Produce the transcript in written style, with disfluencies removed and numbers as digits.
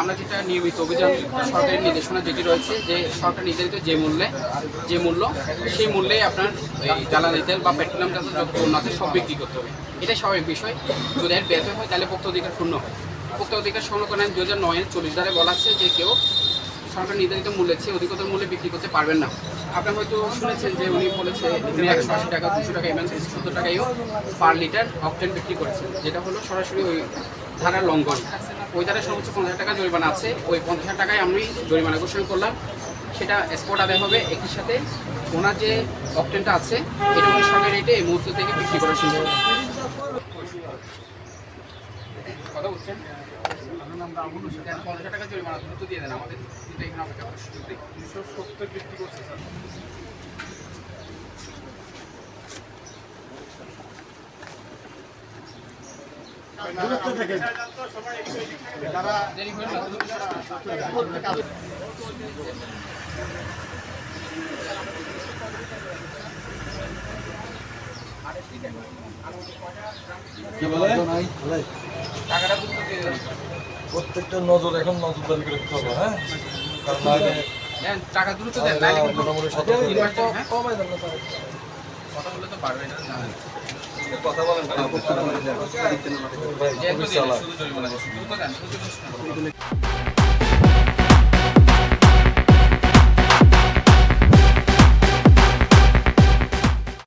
আমরা যেটা নিয়মিত অভিযান সরকারের নির্দেশনা যেটি রয়েছে যে সরকার নির্ধারিত যে মূল্য সেই মূল্যেই আপনার এই জ্বালানি তেল বা পেট্রোলিয়াম জাতীয় যত পণ্য আছে সব বিক্রি করতে হবে। এটাই স্বাভাবিক বিষয়। যদি এর ব্যর্থ হয় তাহলে ভোক্তা অধিকার ক্ষুণ্ণ হয়। ভোক্তা অধিকার সংরক্ষণ আইন 2009-এর 40 ধারায় বলা আছে যে কেউ সরকার নির্ধারিত মূল্যের চেয়ে অধিকতর মূল্যে বিক্রি করতে পারবেন না। আপনারা হয়তো শুনেছেন যে উনি বলেছে 180 টাকা 200 টাকা এমএনসি 70 টাকায়ও পার লিটার অকটেন বিক্রি করেছেন, যেটা হলো সরাসরি ওই ধারার লঙ্ঘন। ওই ধারায় সর্বোচ্চ 50,000 টাকা জরিমানা আছে। ওই 50,000 টাকায় আমি জরিমানা ঘোষণা করলাম, সেটা স্পট আদায় হবে। একই সাথে ওনার যে অকটেনটা আছে এটা উনি সরকারি রেটে এই মুহূর্ত থেকে বিক্রি করা শুরু করবে। কথা বলছেন 50,000 টাকা জরিমানা দ্রুত দিয়ে দেন, আমাদের কিন্তু এখানে অপেক্ষা করার সুযোগ নেই। 270 বিক্রি করছে স্যার। দেরি হয়ে টাকাটা দ্রুত দিয়ে দেন। প্রত্যেকটা নজর এখন নজরদারি করে রাখতে হবে, হ্যাঁ? কারণ নাহলে টাকা দ্রুত দেন, নাহলে কিন্তু মোটামুটি সতর্ক কথা বলে তো পারবে না। কথা বলেন শুধু জরিমানা দ্রুত দেন।